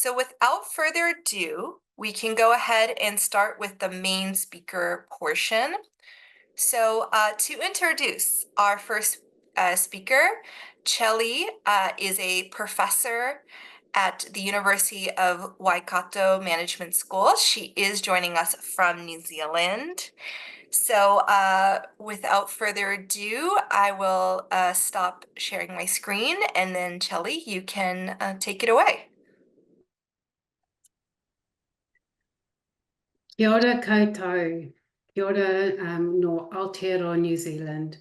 So without further ado, we can go ahead and start with the main speaker portion. So to introduce our first speaker, Chellie is a professor at the University of Waikato Management School. She is joining us from New Zealand. So without further ado, I will stop sharing my screen, and then Chellie, you can take it away. Kia ora koutou, kia ora no Aotearoa, New Zealand.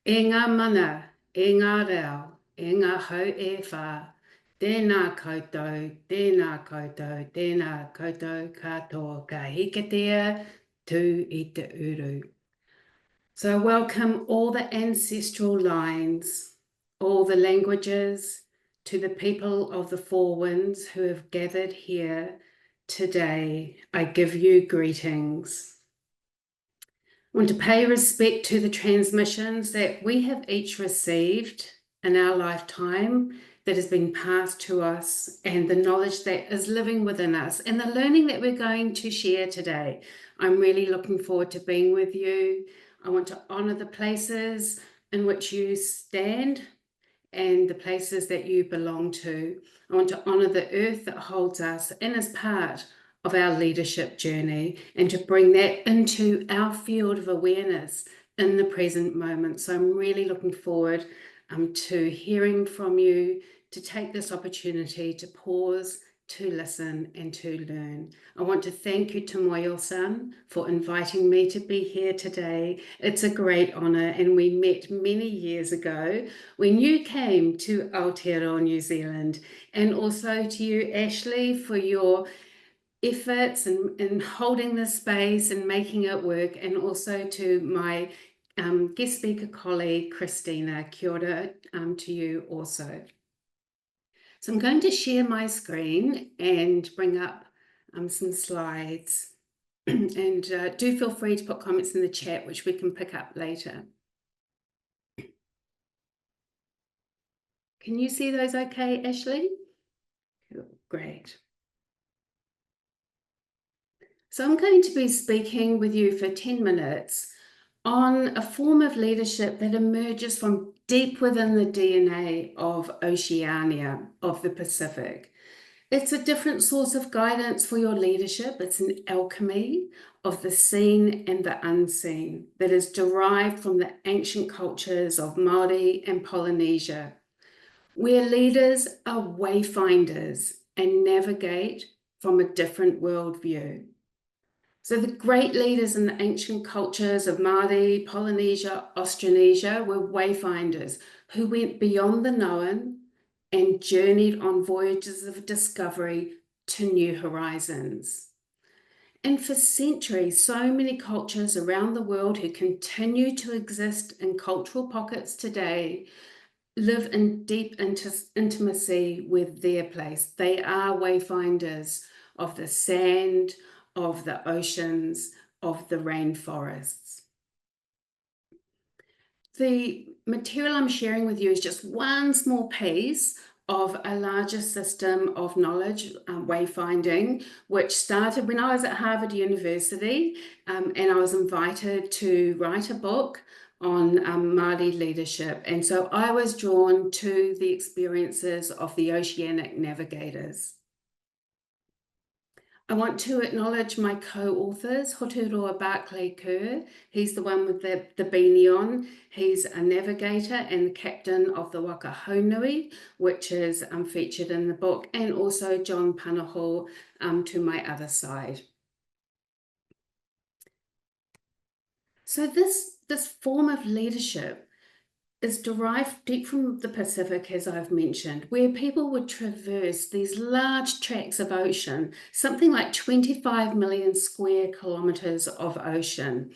E ngā mana, e ngā reo, e ngā hau e whā, tēnā koutou, tēnā koutou, tēnā koutou katoa ka hiketea tū I te uru. So I welcome all the ancestral lines, all the languages, to the people of the four winds who have gathered here today. I give you greetings. I want to pay respect to the transmissions that we have each received in our lifetime that has been passed to us, and the knowledge that is living within us, and the learning that we're going to share today. I'm really looking forward to being with you. I want to honour the places in which you stand and the places that you belong to. I want to honour the earth that holds us and is part of our leadership journey, and to bring that into our field of awareness in the present moment. So I'm really looking forward to hearing from you, to take this opportunity to pause, to listen and to learn. I want to thank you, Tomoya-san, for inviting me to be here today. It's a great honour, and we met many years ago when you came to Aotearoa, New Zealand, and also to you, Ashley, for your efforts in holding this space and making it work, and also to my guest speaker colleague, Christina. Kia ora to you also. So I'm going to share my screen and bring up some slides, and do feel free to put comments in the chat, which we can pick up later. Can you see those okay, Ashley? Great. So I'm going to be speaking with you for 10 minutes on a form of leadership that emerges from deep within the DNA of Oceania, of the Pacific. It's a different source of guidance for your leadership. It's an alchemy of the seen and the unseen that is derived from the ancient cultures of Māori and Polynesia, where leaders are wayfinders and navigate from a different worldview. So the great leaders in the ancient cultures of Māori, Polynesia, Austronesia were wayfinders who went beyond the known and journeyed on voyages of discovery to new horizons. And for centuries, so many cultures around the world who continue to exist in cultural pockets today live in deep intimacy with their place. They are wayfinders of the sand, of the oceans, of the rainforests. The material I'm sharing with you is just one small piece of a larger system of knowledge, wayfinding, which started when I was at Harvard University, and I was invited to write a book on Māori leadership. And so I was drawn to the experiences of the oceanic navigators. I want to acknowledge my co-authors, Hoturoa Barclay Kerr. He's the one with the beanie on. He's a navigator and the captain of the Waka Haunui, which is featured in the book, and also John Panaho to my other side. So this form of leadership is derived deep from the Pacific, as I've mentioned, where people would traverse these large tracts of ocean, something like 25 million square kilometers of ocean.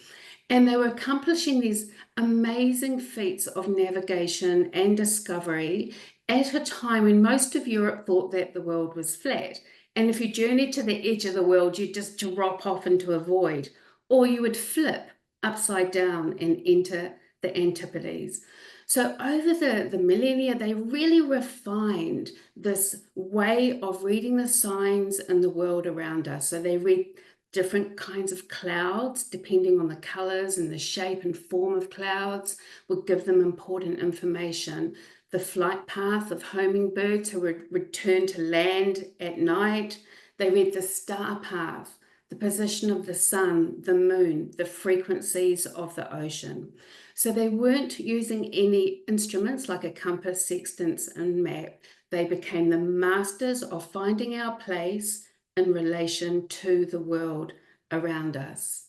And they were accomplishing these amazing feats of navigation and discovery at a time when most of Europe thought that the world was flat. And if you journeyed to the edge of the world, you'd just drop off into a void, or you would flip upside down and enter the Antipodes. So over the millennia, they really refined this way of reading the signs in the world around us. So they read different kinds of clouds, depending on the colors and the shape and form of clouds, would give them important information. The flight path of hummingbirds who would return to land at night. They read the star path, the position of the sun, the moon, the frequencies of the ocean. So they weren't using any instruments like a compass, sextants, and map. They became the masters of finding our place in relation to the world around us.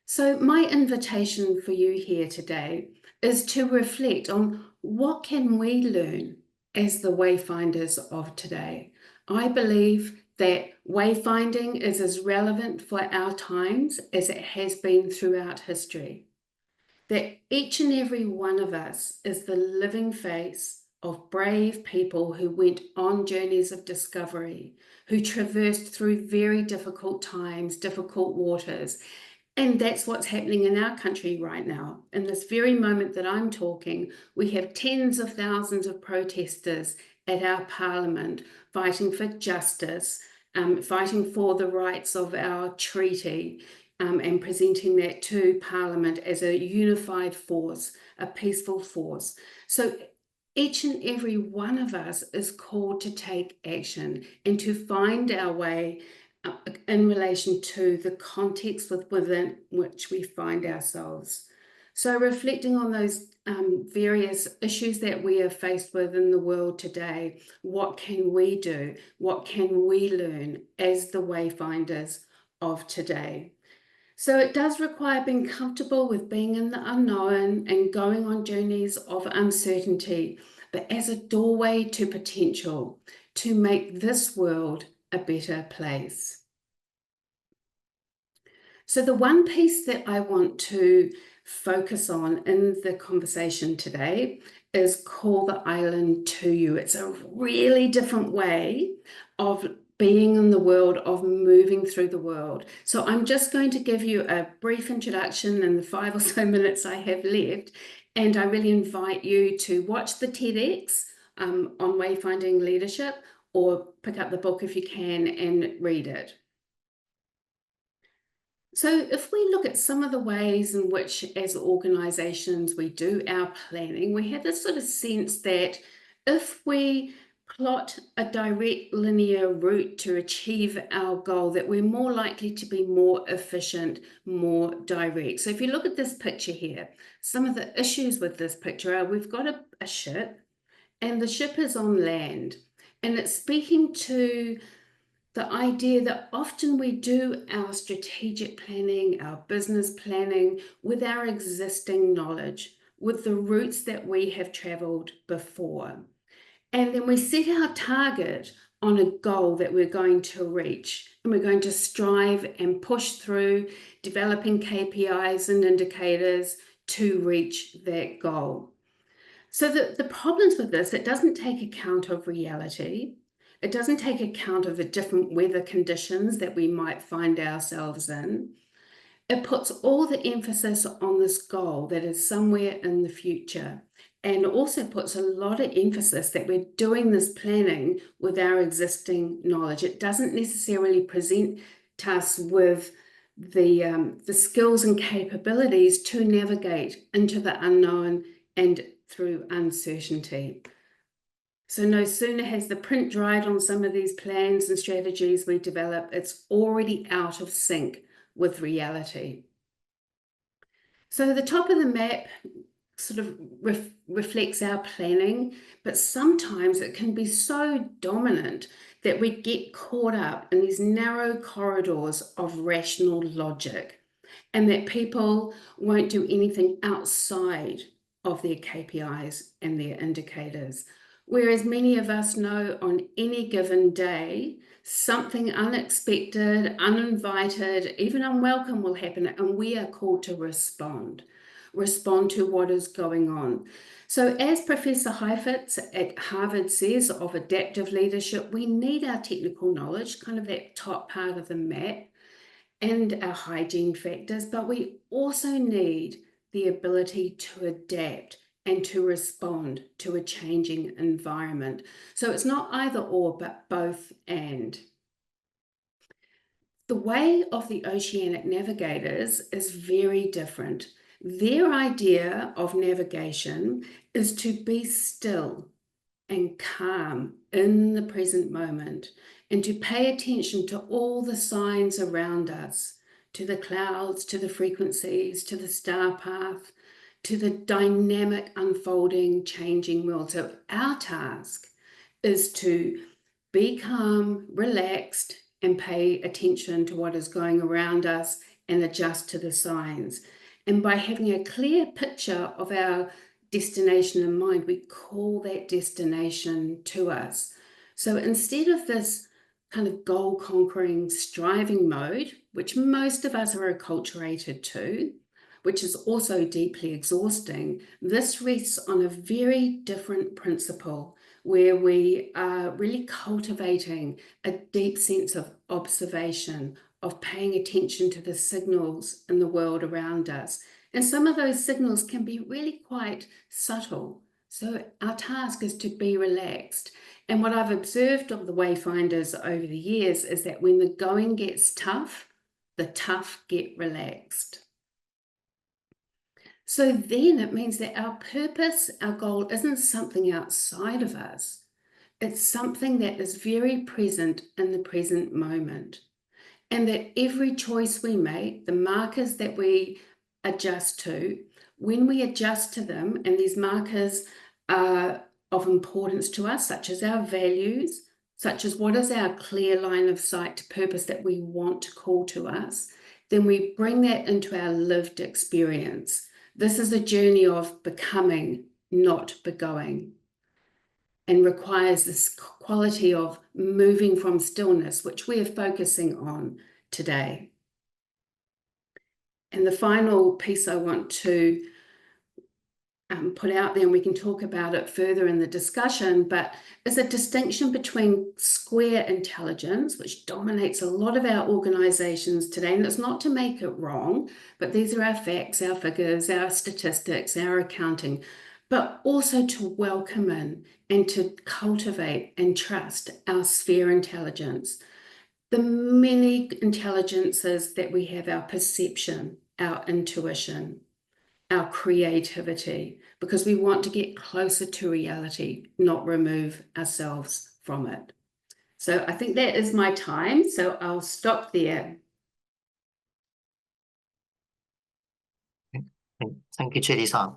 So my invitation for you here today is to reflect on what can we learn as the wayfinders of today. I believe that wayfinding is as relevant for our times as it has been throughout history. That each and every one of us is the living face of brave people who went on journeys of discovery, who traversed through very difficult times, difficult waters. And that's what's happening in our country right now. In this very moment that I'm talking, we have tens of thousands of protesters at our parliament fighting for justice, fighting for the rights of our treaty, and presenting that to Parliament as a unified force, a peaceful force. So each and every one of us is called to take action and to find our way in relation to the context within which we find ourselves. So reflecting on those various issues that we are faced with in the world today, what can we do? What can we learn as the wayfinders of today? So it does require being comfortable with being in the unknown and going on journeys of uncertainty, but as a doorway to potential to make this world a better place. So the one piece that I want to focus on in the conversation today is call the island to you. It's a really different way of being in the world, of moving through the world. So I'm just going to give you a brief introduction in the 5 or so minutes I have left. And I really invite you to watch the TEDx on wayfinding leadership, or pick up the book if you can and read it. So if we look at some of the ways in which as organisations we do our planning, we have this sort of sense that if we plot a direct linear route to achieve our goal, that we're more likely to be more efficient, more direct. So if you look at this picture here, some of the issues with this picture are we've got a ship, and the ship is on land, and it's speaking to the idea that often we do our strategic planning, our business planning with our existing knowledge, with the routes that we have traveled before. And then we set our target on a goal that we're going to reach, and we're going to strive and push through developing KPIs and indicators to reach that goal. So the problems with this, it doesn't take account of reality. It doesn't take account of the different weather conditions that we might find ourselves in. It puts all the emphasis on this goal that is somewhere in the future, and also puts a lot of emphasis that we're doing this planning with our existing knowledge. It doesn't necessarily present us with the skills and capabilities to navigate into the unknown and through uncertainty. So no sooner has the print dried on some of these plans and strategies we develop, it's already out of sync with reality. So the top of the map sort of reflects our planning, but sometimes it can be so dominant that we get caught up in these narrow corridors of rational logic, and that people won't do anything outside of their KPIs and their indicators. Whereas many of us know on any given day, something unexpected, uninvited, even unwelcome will happen, and we are called to respond to what is going on. So as Professor Heifetz at Harvard says of adaptive leadership, we need our technical knowledge, kind of that top part of the map, and our hygiene factors, but we also need the ability to adapt and to respond to a changing environment. So it's not either or, but both and. The way of the oceanic navigators is very different. Their idea of navigation is to be still and calm in the present moment and to pay attention to all the signs around us, to the clouds, to the frequencies, to the star path, to the dynamic, unfolding, changing world. So our task is to be calm, relaxed, and pay attention to what is going around us and adjust to the signs. And by having a clear picture of our destination in mind, we call that destination to us. So instead of this kind of goal-conquering striving mode, which most of us are acculturated to, which is also deeply exhausting, this rests on a very different principle where we are really cultivating a deep sense of observation, of paying attention to the signals in the world around us. And some of those signals can be really quite subtle. So our task is to be relaxed. And what I've observed of the wayfinders over the years is that when the going gets tough, the tough get relaxed. So then it means that our purpose, our goal isn't something outside of us. It's something that is very present in the present moment. And that every choice we make, the markers that we adjust to, when we adjust to them, and these markers are of importance to us, such as our values, such as what is our clear line of sight to purpose that we want to call to us, then we bring that into our lived experience. This is a journey of becoming, not begoing, and requires this quality of moving from stillness, which we are focusing on today. And the final piece I want to put out there, and we can talk about it further in the discussion, but is a distinction between square intelligence, which dominates a lot of our organizations today. And it's not to make it wrong, but these are our facts, our figures, our statistics, our accounting, but also to welcome in and to cultivate and trust our sphere intelligence. The many intelligences that we have, our perception, our intuition, our creativity, because we want to get closer to reality, not remove ourselves from it. So I think that is my time, so I'll stop there. Thank you, Chellie-san.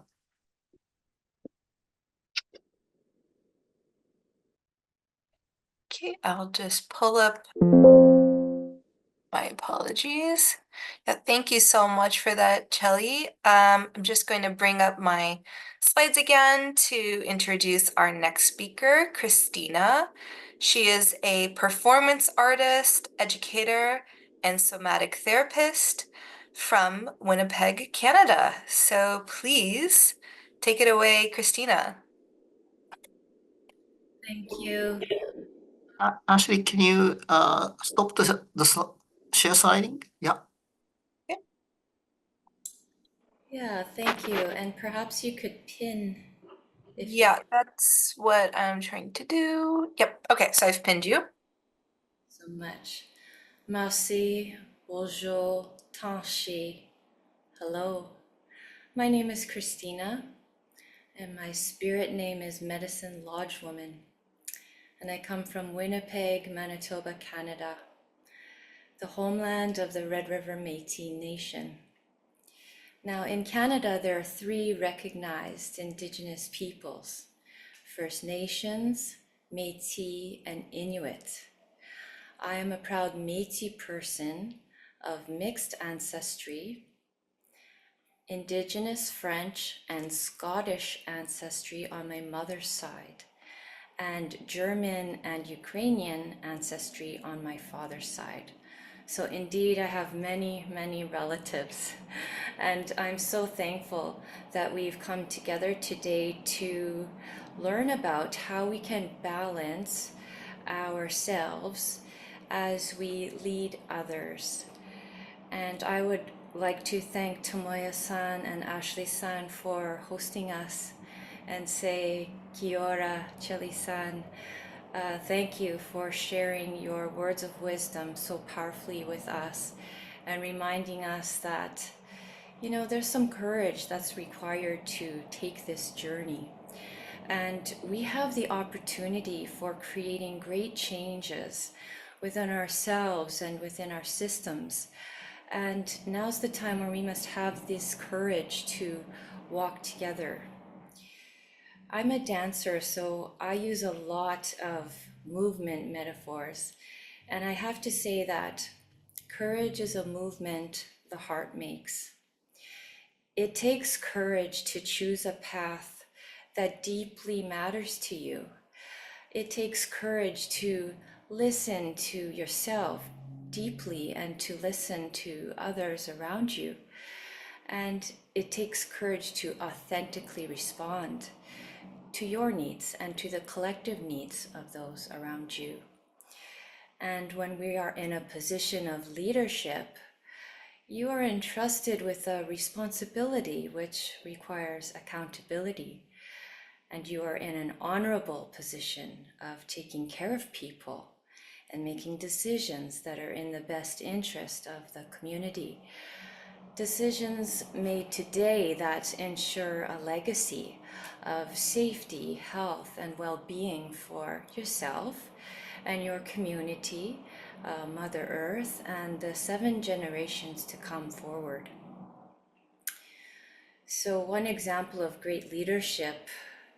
Okay, I'll just pull up. My apologies. Yeah, thank you so much for that, Chellie. I'm just going to bring up my slides again to introduce our next speaker, Christina. She is a performance artist, educator, and somatic therapist from Winnipeg, Canada. So please take it away, Christina. Thank you. Ashley, can you stop the share sliding? Yeah. Yeah, thank you. And perhaps you could pin if Yeah, that's what I'm trying to do. Yep. Okay, so I've pinned you. so much. Merci, bonjour, tanshi. Hello. My name is Christina, and my spirit name is Medicine Lodge Woman. And I come from Winnipeg, Manitoba, Canada, the homeland of the Red River Métis Nation. Now, in Canada, there are 3 recognized Indigenous peoples: First Nations, Métis, and Inuit. I am a proud Métis person of mixed ancestry, Indigenous French and Scottish ancestry on my mother's side, and German and Ukrainian ancestry on my father's side. So indeed, I have many, many relatives. And I'm so thankful that we've come together today to learn about how we can balance ourselves as we lead others. And I would like to thank Tomoya-san and Ashley-san for hosting us and say, Kia ora, Chellie-san. Thank you for sharing your words of wisdom so powerfully with us and reminding us that, you know, there's some courage that's required to take this journey. And we have the opportunity for creating great changes within ourselves and within our systems. And now's the time where we must have this courage to walk together. I'm a dancer, so I use a lot of movement metaphors. And I have to say that courage is a movement the heart makes. It takes courage to choose a path that deeply matters to you. It takes courage to listen to yourself deeply and to listen to others around you. And it takes courage to authentically respond to your needs and to the collective needs of those around you. And when we are in a position of leadership, you are entrusted with a responsibility which requires accountability. And you are in an honorable position of taking care of people and making decisions that are in the best interest of the community. Decisions made today that ensure a legacy of safety, health, and well-being for yourself and your community, Mother Earth, and the 7 generations to come forward. So one example of great leadership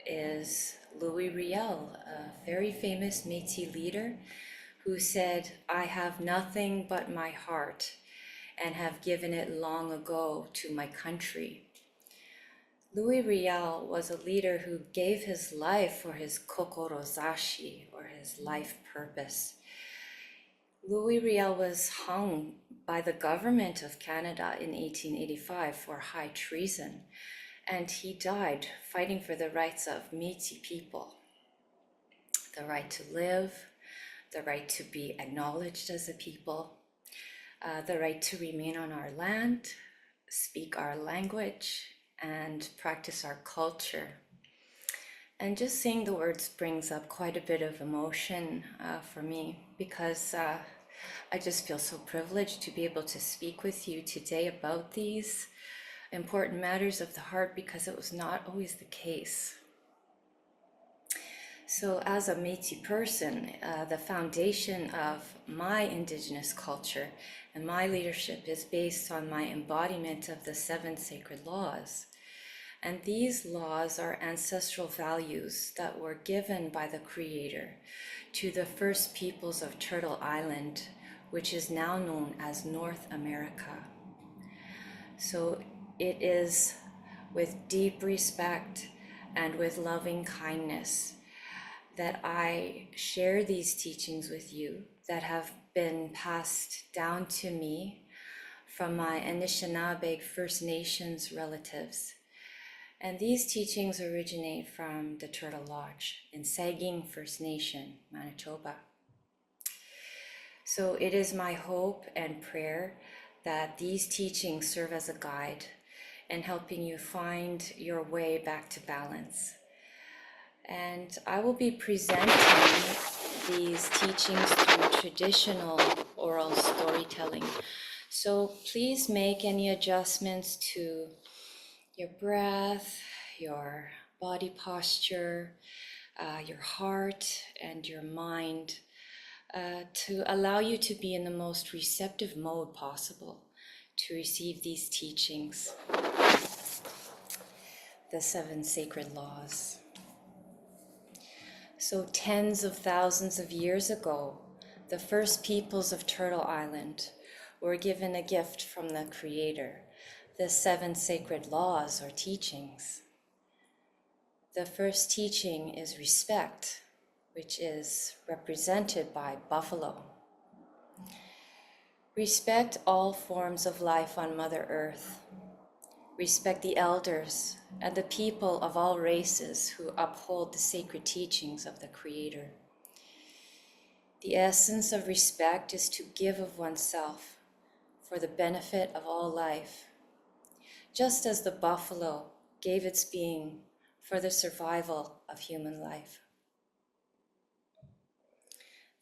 is Louis Riel, a very famous Métis leader who said, "I have nothing but my heart and have given it long ago to my country." Louis Riel was a leader who gave his life for his Kokorozashi, or his life purpose. Louis Riel was hung by the government of Canada in 1885 for high treason, and he died fighting for the rights of Métis people, the right to live, the right to be acknowledged as a people, the right to remain on our land, speak our language, and practice our culture. And just saying the words brings up quite a bit of emotion for me, because I just feel so privileged to be able to speak with you today about these important matters of the heart, because it was not always the case. So as a Métis person, the foundation of my indigenous culture and my leadership is based on my embodiment of the 7 sacred laws. And these laws are ancestral values that were given by the Creator to the first peoples of Turtle Island, which is now known as North America. So it is with deep respect and with loving kindness that I share these teachings with you that have been passed down to me from my Anishinaabe First Nations relatives. And these teachings originate from the Turtle Lodge in Saging First Nation, Manitoba. So it is my hope and prayer that these teachings serve as a guide in helping you find your way back to balance. And I will be presenting these teachings through traditional oral storytelling. So please make any adjustments to your breath, your body posture, your heart, and your mind to allow you to be in the most receptive mode possible to receive these teachings, the 7 sacred laws. So tens of thousands of years ago, the first peoples of Turtle Island were given a gift from the Creator, the 7 sacred laws or teachings. The first teaching is respect, which is represented by buffalo. Respect all forms of life on Mother Earth. Respect the elders and the people of all races who uphold the sacred teachings of the Creator. The essence of respect is to give of oneself for the benefit of all life, just as the buffalo gave its being for the survival of human life.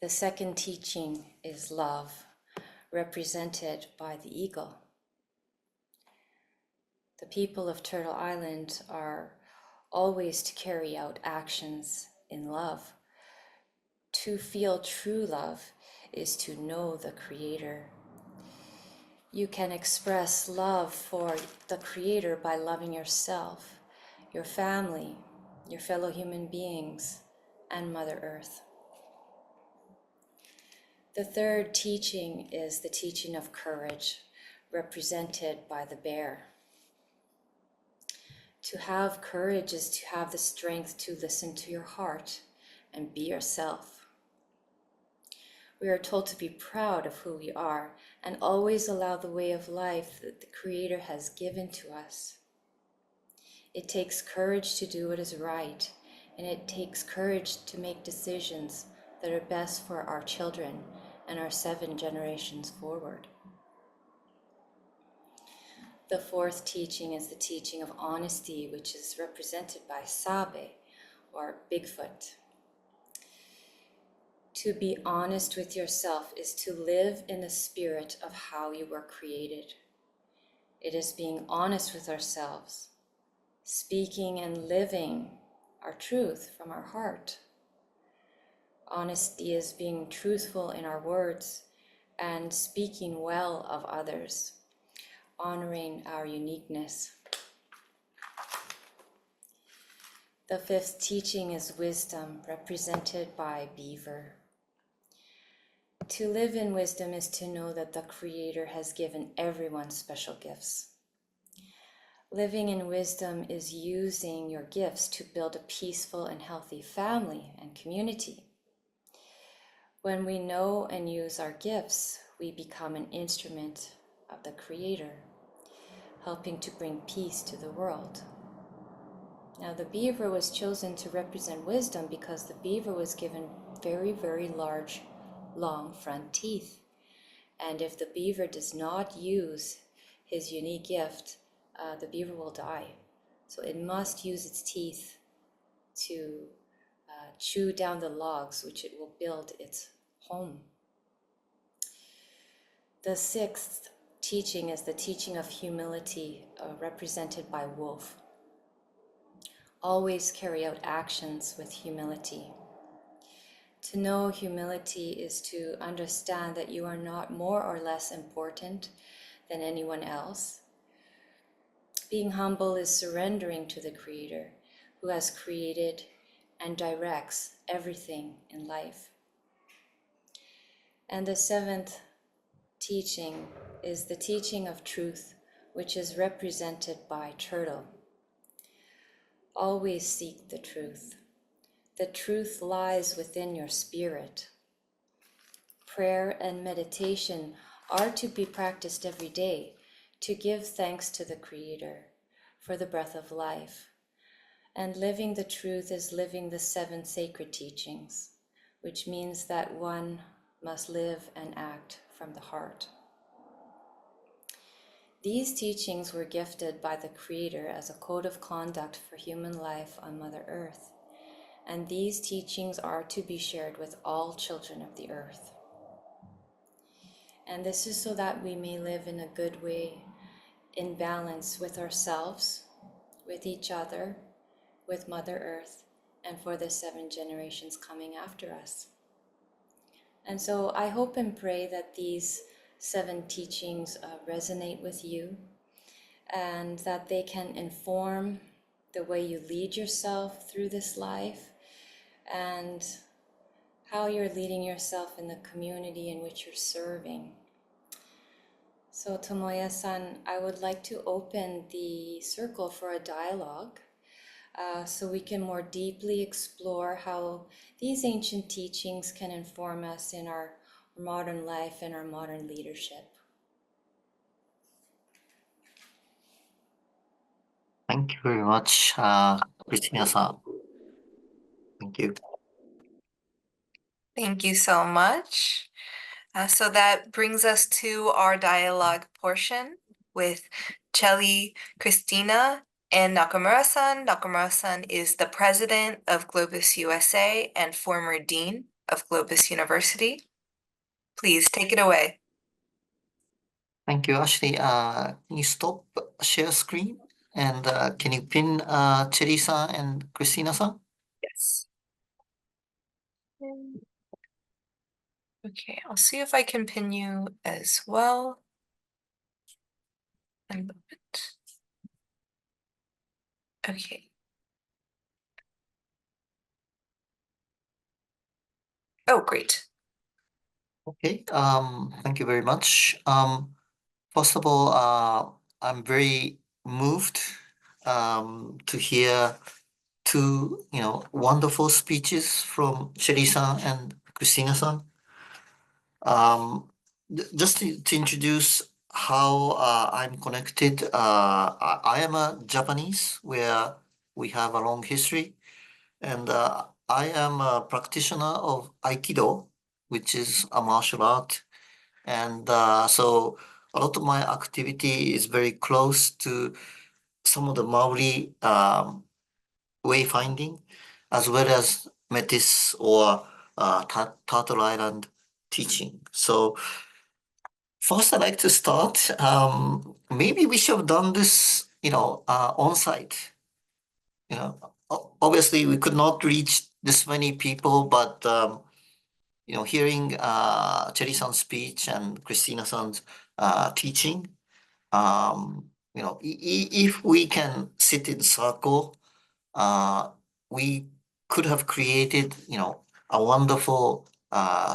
The second teaching is love, represented by the eagle. The people of Turtle Island are always to carry out actions in love. To feel true love is to know the Creator. You can express love for the Creator by loving yourself, your family, your fellow human beings, and Mother Earth. The third teaching is the teaching of courage, represented by the bear. To have courage is to have the strength to listen to your heart and be yourself. We are told to be proud of who we are and always allow the way of life that the Creator has given to us. It takes courage to do what is right, and it takes courage to make decisions that are best for our children and our 7 generations forward. The fourth teaching is the teaching of honesty, which is represented by Sabe, or Bigfoot. To be honest with yourself is to live in the spirit of how you were created. It is being honest with ourselves, speaking and living our truth from our heart. Honesty is being truthful in our words and speaking well of others, honoring our uniqueness. The fifth teaching is wisdom, represented by beaver. To live in wisdom is to know that the Creator has given everyone special gifts. Living in wisdom is using your gifts to build a peaceful and healthy family and community. When we know and use our gifts, we become an instrument of the Creator, helping to bring peace to the world. Now, the beaver was chosen to represent wisdom because the beaver was given very, very large, long front teeth. And if the beaver does not use his unique gift, the beaver will die. So it must use its teeth to chew down the logs, which it will build its home. The sixth teaching is the teaching of humility, represented by wolf. Always carry out actions with humility. To know humility is to understand that you are not more or less important than anyone else. Being humble is surrendering to the Creator, who has created and directs everything in life. And the seventh teaching is the teaching of truth, which is represented by turtle. Always seek the truth. The truth lies within your spirit. Prayer and meditation are to be practiced every day to give thanks to the Creator for the breath of life. And living the truth is living the 7 sacred teachings, which means that one must live and act from the heart. These teachings were gifted by the Creator as a code of conduct for human life on Mother Earth, and these teachings are to be shared with all children of the earth. And this is so that we may live in a good way, in balance with ourselves, with each other, with Mother Earth, and for the 7 generations coming after us. And so I hope and pray that these 7 teachings resonate with you, and that they can inform the way you lead yourself through this life, and how you're leading yourself in the community in which you're serving. So Tomoya-san, I would like to open the circle for a dialogue, so we can more deeply explore how these ancient teachings can inform us in our modern life and our modern leadership. Thank you very much, Christina-san. Thank you. Thank you so much. So that brings us to our dialogue portion with Chellie, Christina, and Nakamura-san. Nakamura-san is the president of GLOBIS USA and former dean of GLOBIS University. Please take it away. Thank you, Ashley. Can you stop share screen? And can you pin Chellie-san and Christina-san? Yes. Okay, I'll see if I can pin you as well. One moment. Okay. Oh, great. Okay, thank you very much. First of all, I'm very moved to hear two, wonderful speeches from Chellie-san and Christina-san. Just to introduce how I'm connected, I am a Japanese where we have a long history, and I am a practitioner of Aikido, which is a martial art. And so a lot of my activity is very close to some of the Maori wayfinding, as well as Métis or Turtle Island teaching. So first, I'd like to start. Maybe we should have done this, on site. Obviously, we could not reach this many people, but hearing Chellie-san's speech and Christina-san's teaching, if we can sit in circle, we could have created, a wonderful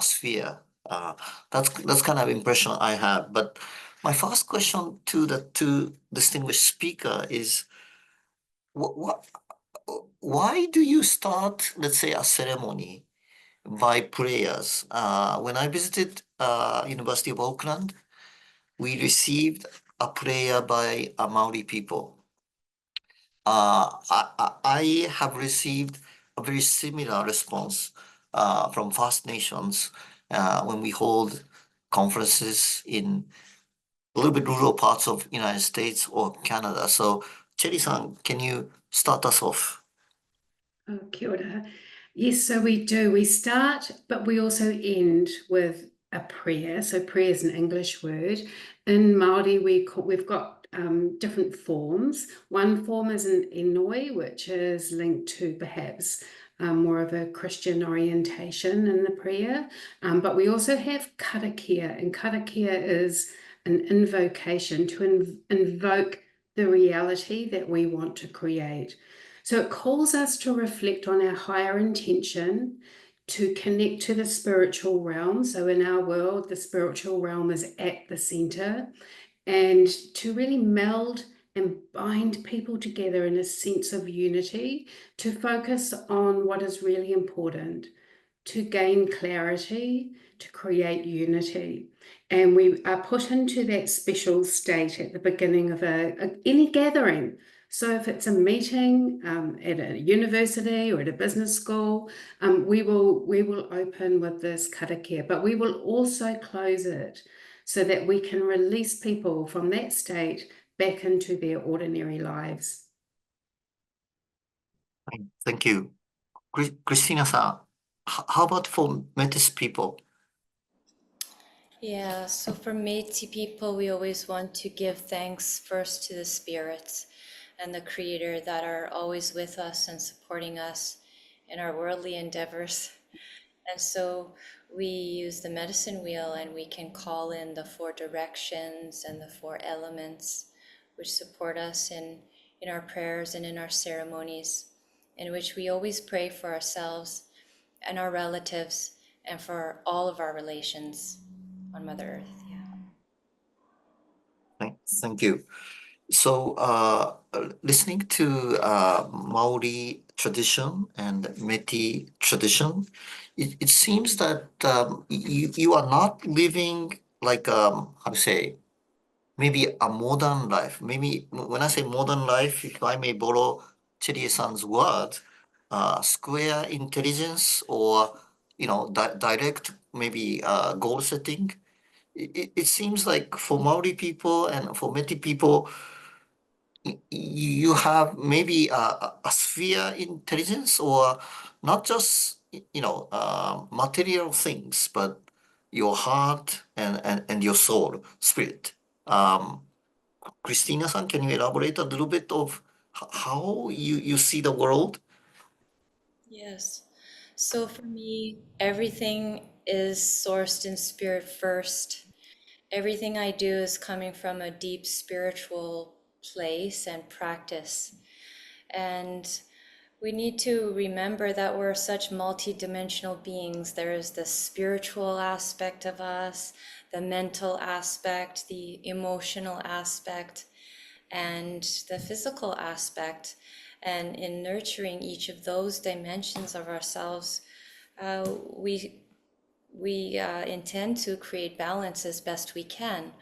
sphere. That's kind of impression I have. But my first question to the two distinguished speaker is, why do you start, let's say, a ceremony by prayers? When I visited University of Auckland, we received a prayer by Maori people. I have received a very similar response from First Nations when we hold conferences in a little bit rural parts of United States or Canada. So, Chellie-san, can you start us off? Oh, kia ora. Yes, so we do. We start, but we also end with a prayer. So prayer is an English word. In Māori, we've got different forms. One form is an enoi, which is linked to perhaps more of a Christian orientation in the prayer. But we also have karakia, and karakia is an invocation to invoke the reality that we want to create. So it calls us to reflect on our higher intention, to connect to the spiritual realm. So in our world, the spiritual realm is at the center, and to really meld and bind people together in a sense of unity, to focus on what is really important, to gain clarity, to create unity. And we are put into that special state at the beginning of any gathering. So if it's a meeting at a university or at a business school, we will open with this karakia, but we will also close it so that we can release people from that state back into their ordinary lives. Thank you. Christina-san, how about for Métis people? Yeah, so for Métis people, we always want to give thanks first to the spirits and the Creator that are always with us and supporting us in our worldly endeavors. And so we use the medicine wheel, and we can call in the 4 directions and the 4 elements, which support us in our prayers and in our ceremonies, in which we always pray for ourselves and our relatives and for all of our relations on Mother Earth. Yeah. Thank you. So, listening to Maori tradition and Métis tradition, it seems that you are not living like, how to say, maybe a modern life. Maybe when I say modern life, if I may borrow Chellie-san's word, square intelligence, or direct maybe goal setting. It seems like for Maori people and for Métis people, you have maybe a sphere intelligence, or not just material things, but your heart and your soul, spirit. Christina-san, can you elaborate a little bit of how you see the world? Yes. So for me, everything is sourced in spirit first. Everything I do is coming from a deep spiritual place and practice. And we need to remember that we're such multidimensional beings. There is the spiritual aspect of us, the mental aspect, the emotional aspect, and the physical aspect. And in nurturing each of those dimensions of ourselves, we intend to create balance as best we can,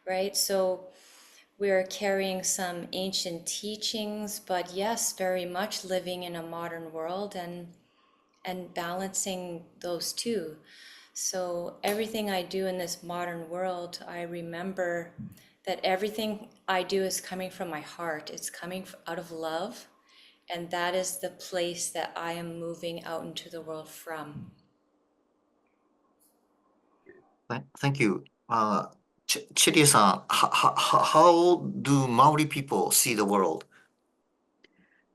right? So we're carrying some ancient teachings, but yes, very much living in a modern world and balancing those two. So everything I do in this modern world, I remember that everything I do is coming from my heart. It's coming out of love, and that is the place that I am moving out into the world from. Thank you. Chellie-san, how do Maori people see the world?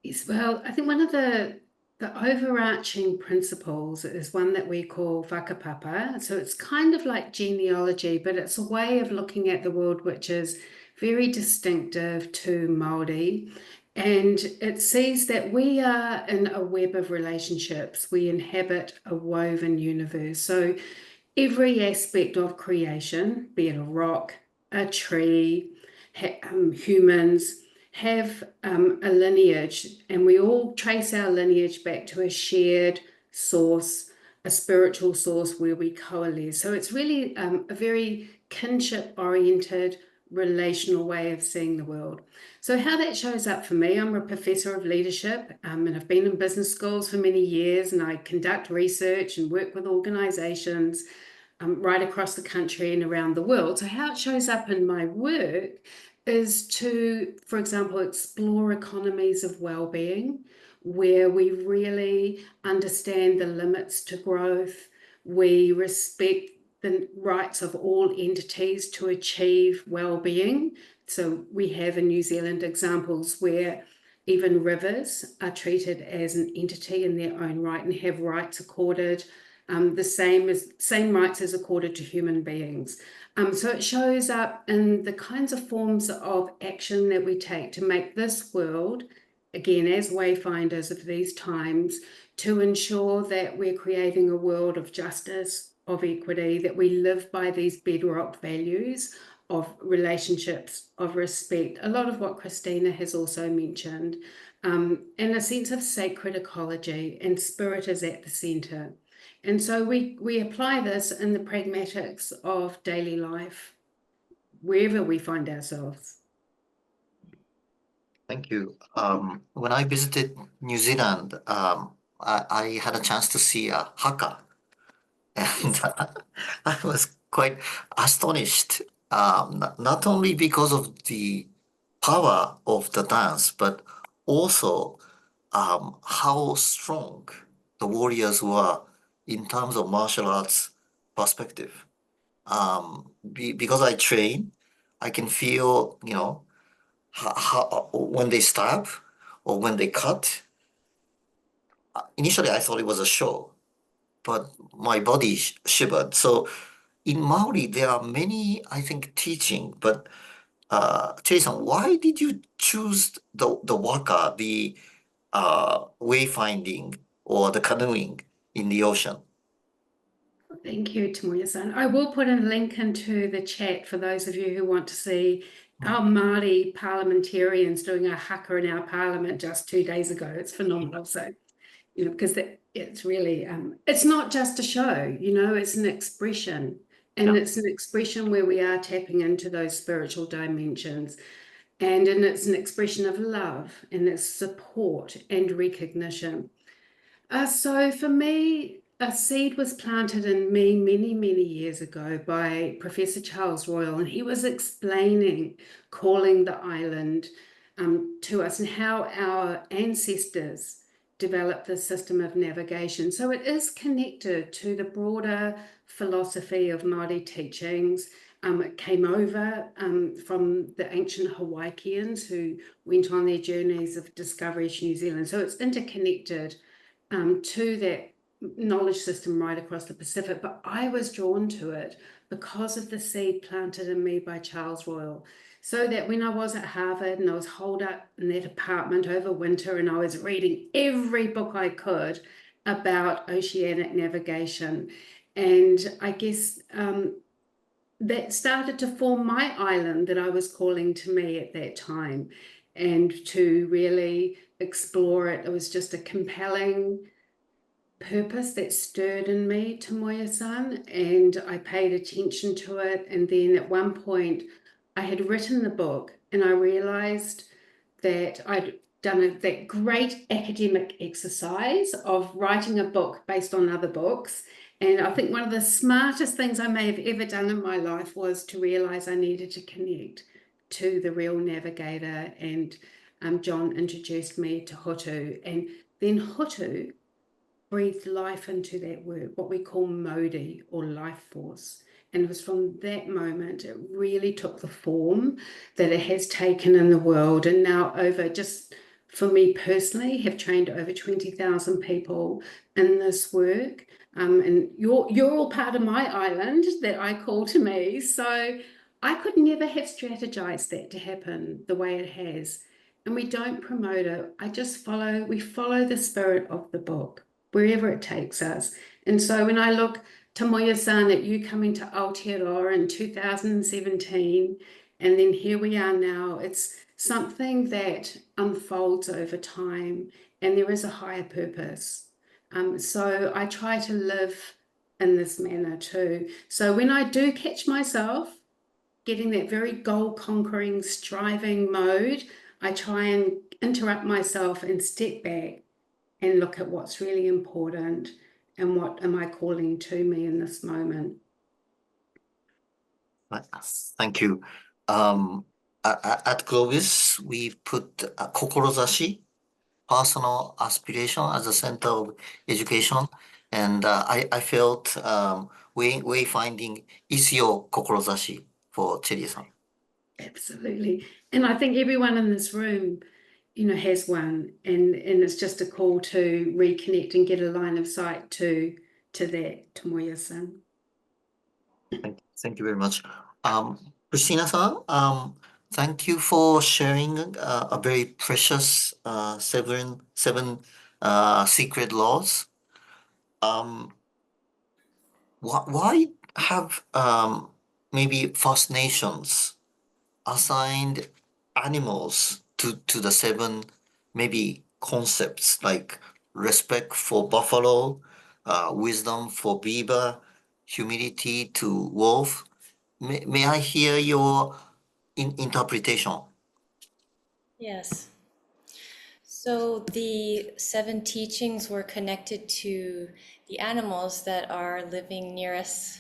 Yes, well, I think one of the overarching principles is one that we call whakapapa. So it's kind of like genealogy, but it's a way of looking at the world which is very distinctive to Māori. And it sees that we are in a web of relationships. We inhabit a woven universe. So every aspect of creation, be it a rock, a tree, humans, have a lineage, and we all trace our lineage back to a shared source, a spiritual source where we coalesce. So it's really a very kinship-oriented, relational way of seeing the world. So how that shows up for me, I'm a professor of leadership, and I've been in business schools for many years, and I conduct research and work with organizations right across the country and around the world. So how it shows up in my work is to, for example, explore economies of well-being, where we really understand the limits to growth. We respect the rights of all entities to achieve well-being. So we have in New Zealand examples where even rivers are treated as an entity in their own right and have rights accorded, the same rights as accorded to human beings. So it shows up in the kinds of forms of action that we take to make this world, again, as wayfinders of these times, to ensure that we're creating a world of justice, of equity, that we live by these bedrock values of relationships, of respect, a lot of what Christina has also mentioned, and a sense of sacred ecology, and spirit is at the centre. And so we apply this in the pragmatics of daily life, wherever we find ourselves. Thank you. When I visited New Zealand, I had a chance to see a haka, and I was quite astonished, not only because of the power of the dance, but also how strong the warriors were in terms of martial arts perspective. Because I train, I can feel, how when they stab or when they cut. Initially, I thought it was a show, but my body shivered. So in Maori, there are many, I think, teaching. But Chei-san, why did you choose the waka, the wayfinding or the canoeing in the ocean? Thank you, Tomoya-san. I will put a link into the chat for those of you who want to see our Māori parliamentarians doing a haka in our parliament just 2 days ago. It's phenomenal. So, because it's really, it's not just a show, it's an expression. And it's an expression where we are tapping into those spiritual dimensions. And it's an expression of love and it's support and recognition. So for me, A seed was planted in me many, many years ago by Professor Charles Royal, and he was explaining calling the island to us and how our ancestors developed the system of navigation. So it is connected to the broader philosophy of Māori teachings. It came over from the ancient Hawaiians who went on their journeys of discovery to New Zealand. So it's interconnected to that knowledge system right across the Pacific, but I was drawn to it because of the seed planted in me by Charles Royal. So that when I was at Harvard and I was holed up in that apartment over winter and I was reading every book I could about oceanic navigation, and I guess that started to form my island that I was calling to me at that time, and to really explore it. It was just a compelling purpose that stirred in me, Tomoya-san, and I paid attention to it. And then at one point, I had written the book, and I realized that I'd done that great academic exercise of writing a book based on other books. And I think one of the smartest things I may have ever done in my life was to realize I needed to connect to the real navigator. And John introduced me to Hutu, and then Hutu breathed life into that word, what we call Modi, or life force. And it was from that moment it really took the form that it has taken in the world. And now, over, just for me personally, have trained over 20,000 people in this work. And you're all part of my island that I call to me. So I could never have strategized that to happen the way it has. And we don't promote it. We follow the spirit of the book wherever it takes us. And so when I look, Tomoya-san, at you coming to Aotearoa in 2017, and then here we are now, it's something that unfolds over time, and there is a higher purpose. So I try to live in this manner too. So when I do catch myself getting that very goal-conquering, striving mode, I try and interrupt myself and step back and look at what's really important and what am I calling to me in this moment. Thank you. At GLOBIS, we've put Kokorozashi, personal aspiration, as the center of education. And I felt wayfinding is your Kokorozashi for Chellie-san. Absolutely. And I think everyone in this room, has one, and it's just a call to reconnect and get a line of sight to that, Tomoya-san. Thank you very much. Christina-san, thank you for sharing a very precious seven secret laws. Why have maybe First Nations assigned animals to the seven maybe concepts, like respect for buffalo, wisdom for beaver, humility to wolf? May I hear your interpretation? Yes. So the 7 teachings were connected to the animals that are living near us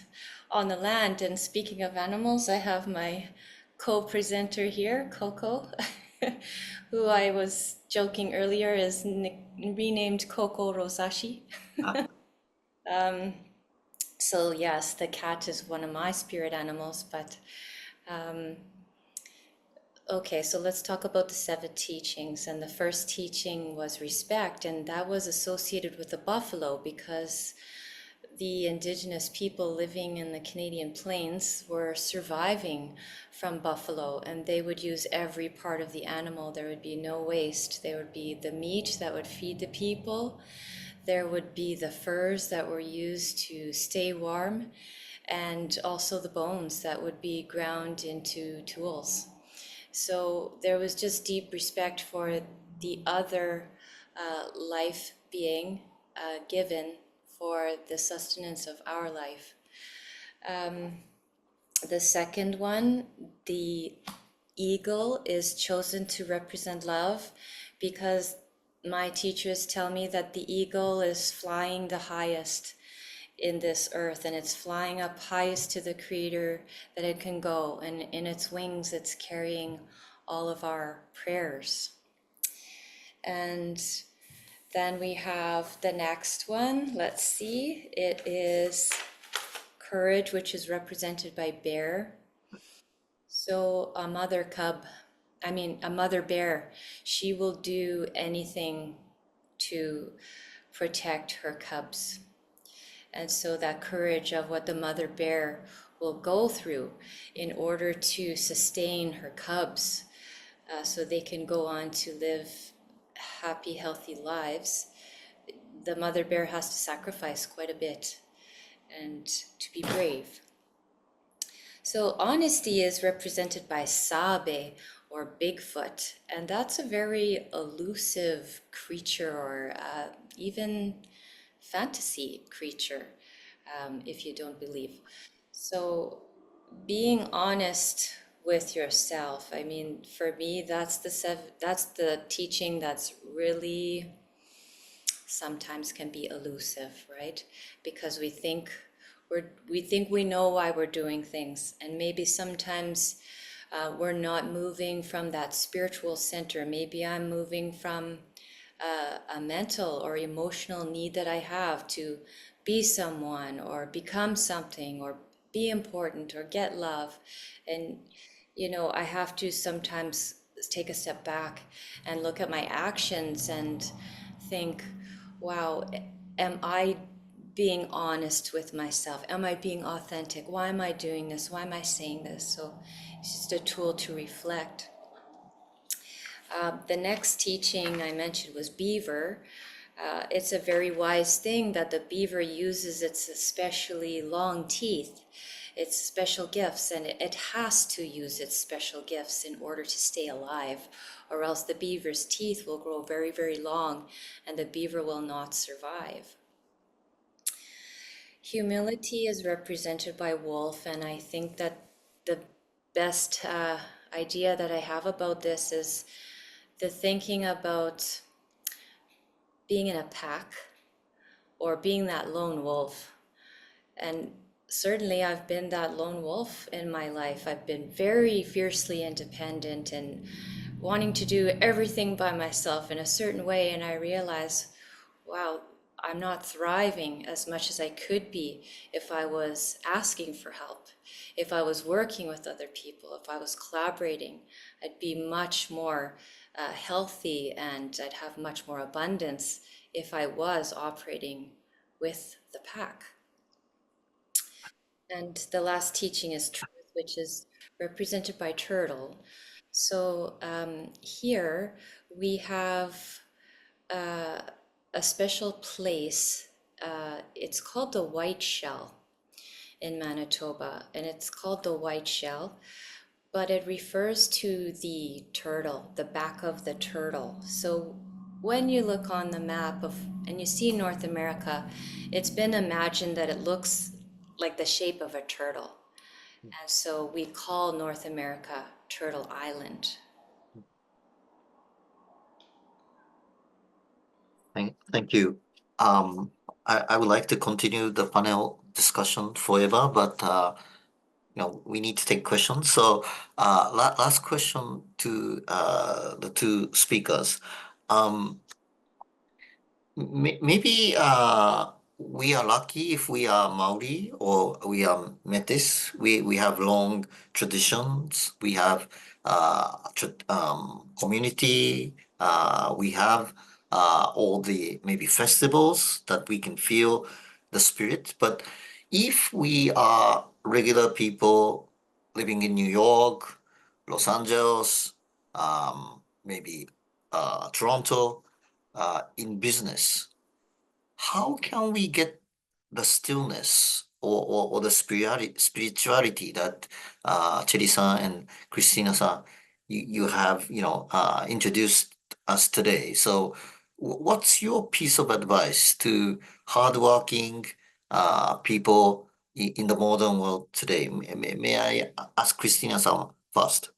on the land. And speaking of animals, I have my co-presenter here, Coco, who I was joking earlier is renamed Kokorozashi. So yes, the cat is one of my spirit animals, but okay, so let's talk about the 7 teachings. And the first teaching was respect, and that was associated with the buffalo because the indigenous people living in the Canadian plains were surviving from buffalo, and they would use every part of the animal. There would be no waste. There would be the meat that would feed the people. There would be the furs that were used to stay warm, and also the bones that would be ground into tools. So there was just deep respect for the other life being given for the sustenance of our life. The second one, the eagle is chosen to represent love because my teachers tell me that the eagle is flying the highest. in this earth, and it's flying up highest to the Creator that it can go, and in its wings it's carrying all of our prayers. And then we have the next one. Let's see. It is courage, which is represented by bear. So a mother bear, she will do anything to protect her cubs. And so that courage of what the mother bear will go through in order to sustain her cubs, so they can go on to live happy, healthy lives. The mother bear has to sacrifice quite a bit and to be brave. So honesty is represented by Sabe, or Bigfoot, and that's a very elusive creature, or even fantasy creature, if you don't believe. So being honest with yourself, I mean, for me, that's the teaching that's really sometimes can be elusive, right? Because we think we know why we're doing things, and maybe sometimes we're not moving from that spiritual center. Maybe I'm moving from a mental or emotional need that I have to be someone or become something or be important or get love. And I have to sometimes take a step back and look at my actions and think, wow, am I being honest with myself? Am I being authentic? Why am I doing this? Why am I saying this? So it's just a tool to reflect. The next teaching I mentioned was beaver. It's a very wise thing that the beaver uses its especially long teeth, its special gifts, and it has to use its special gifts in order to stay alive, or else the beaver's teeth will grow very, very long and the beaver will not survive. Humility is represented by wolf, and I think that the best idea that I have about this is the thinking about being in a pack or being that lone wolf. And certainly I've been that lone wolf in my life. I've been very fiercely independent and wanting to do everything by myself in a certain way. And I realize, wow, I'm not thriving as much as I could be if I was asking for help, if I was working with other people, if I was collaborating. I'd be much more healthy, and I'd have much more abundance if I was operating with the pack. And the last teaching is truth, which is represented by turtle. So here we have a special place. It's called the White Shell in Manitoba, and it's called the White Shell, but it refers to the turtle, the back of the turtle. So when you look on the map and you see North America, it's been imagined that it looks like the shape of a turtle. And so we call North America Turtle Island. Thank you. I would like to continue the panel discussion forever, but we need to take questions. So last question to the two speakers. Maybe we are lucky if we are Maori or we are Métis. We have long traditions. We have community. We have all the maybe festivals that we can feel the spirit. But if we are regular people living in New York, Los Angeles, maybe Toronto, in business, how can we get the stillness or the spirituality that Chellie-san and Christina-san you have introduced us today? So what's your piece of advice to hardworking people in the modern world today? May I ask Christina-san first?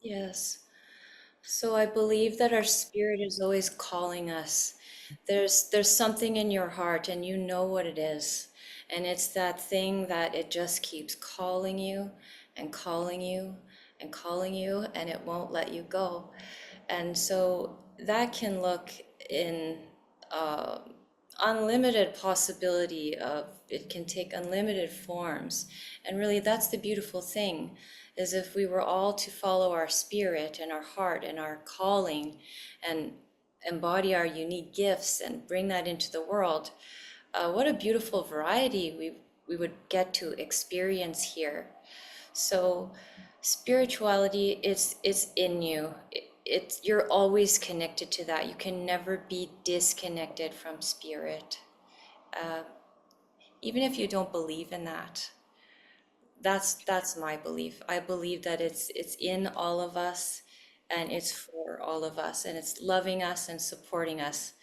Yes. So I believe that our spirit is always calling us. There's something in your heart and you know what it is. And it's that thing that it just keeps calling you and calling you and calling you, and it won't let you go. And so that can look in uh, unlimited possibility of, it can take unlimited forms. And really that's the beautiful thing, is if we were all to follow our spirit and our heart and our calling and embody our unique gifts and bring that into the world, what a beautiful variety we would get to experience here. So spirituality, it's in you. It's, you're always connected to that. You can never be disconnected from spirit. Uh, Even if you don't believe in that, that's my belief. I believe that it's in all of us and it's for all of us, and it's loving us and supporting us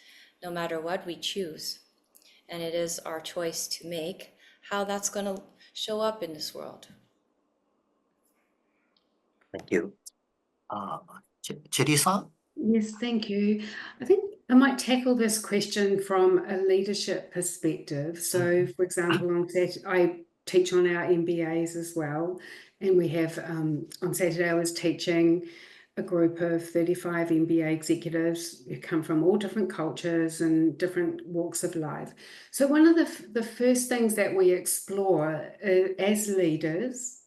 no matter what we choose. And it is our choice to make how that's going to show up in this world. Thank you. Chellie-san? Yes, thank you. I think I might tackle this question from a leadership perspective. So, for example, on Saturday, I teach on our MBAs as well, and we have on Saturday I was teaching a group of 35 MBA executives who come from all different cultures and different walks of life. So, one of the first things that we explore as leaders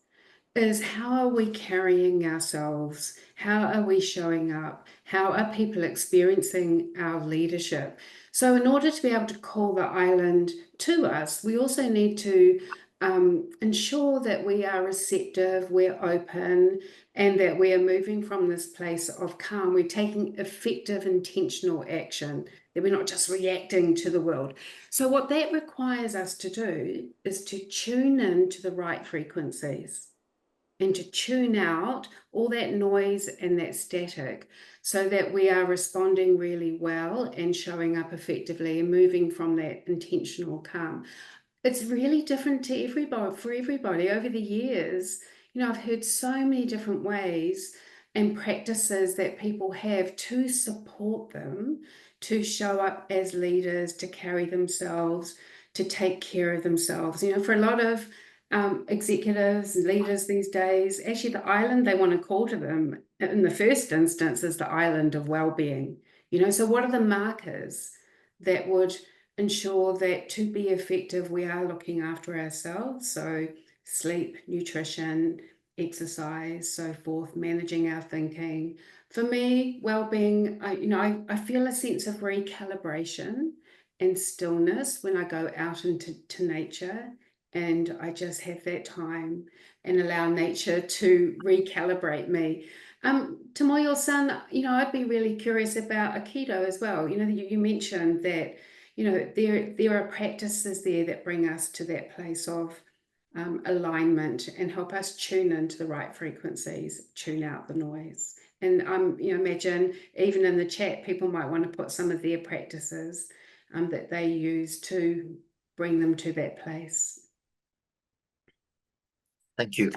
is, how are we carrying ourselves? How are we showing up? How are people experiencing our leadership? So in order to be able to call the island to us, we also need to ensure that we are receptive, we're open, and that we are moving from this place of calm. We're taking effective, intentional action, that we're not just reacting to the world. So what that requires us to do is to tune in to the right frequencies and to tune out all that noise and that static, so that we are responding really well and showing up effectively and moving from that intentional calm. It's really different to everybody, for everybody. Over the years, I've heard so many different ways and practices that people have to support them to show up as leaders, to carry themselves, to take care of themselves. For a lot of executives and leaders these days, actually the island they want to call to them in the first instance is the island of well-being. So what are the markers that would ensure that to be effective we are looking after ourselves? So sleep, nutrition, exercise, so forth, managing our thinking. For me, well-being, I feel a sense of recalibration and stillness when I go out into nature, and I just have that time and allow nature to recalibrate me. Tomoya-san, I'd be really curious about Aikido as well. You mentioned that, there are practices there that bring us to that place of alignment and help us tune into the right frequencies, tune out the noise. And imagine even in the chat, people might want to put some of their practices that they use to bring them to that place. Thank you.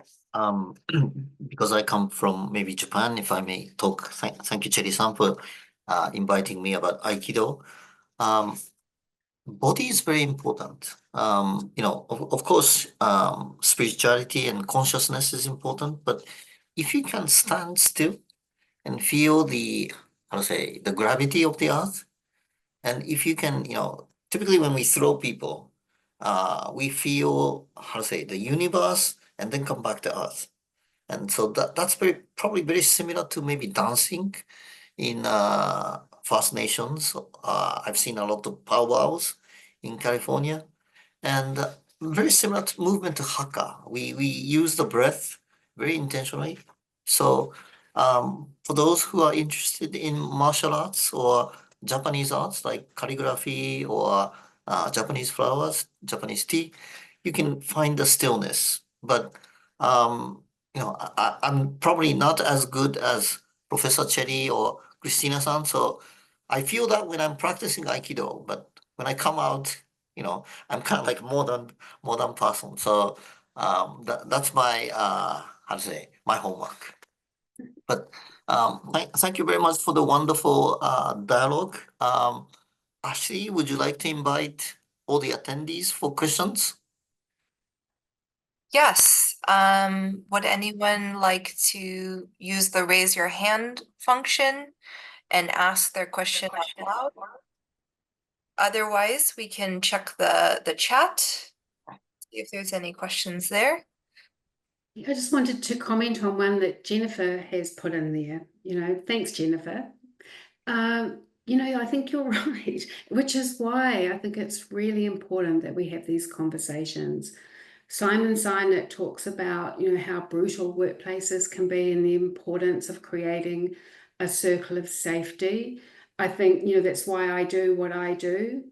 Because I come from maybe Japan, if I may talk, thank you, Chellie-san, for inviting me about Aikido. Body is very important. Of course, spirituality and consciousness is important, but if you can stand still and feel the gravity of the earth, and if you can, typically when we throw people, we feel, the universe and then come back to earth. And so that's probably very similar to maybe dancing in First Nations. I've seen a lot of powwows in California, and very similar to movement to Haka. We use the breath very intentionally. So for those who are interested in martial arts or Japanese arts like calligraphy or Japanese flowers, Japanese tea, you can find the stillness. But I'm probably not as good as Professor Chellie or Christina-san, so I feel that when I'm practicing Aikido, but when I come out, I'm kind of like modern person. So that's my my homework. But Thank you very much for the wonderful dialogue. Ashley, would you like to invite all the attendees for questions? Yes. Would anyone like to use the raise your hand function and ask their question out loud? Otherwise, we can check the chat, see if there's any questions there. I just wanted to comment on one that Jennifer has put in there. Thanks, Jennifer. I think you're right, which is why I think it's really important that we have these conversations. Simon Sinek talks about, how brutal workplaces can be and the importance of creating a circle of safety. I think, that's why I do what I do.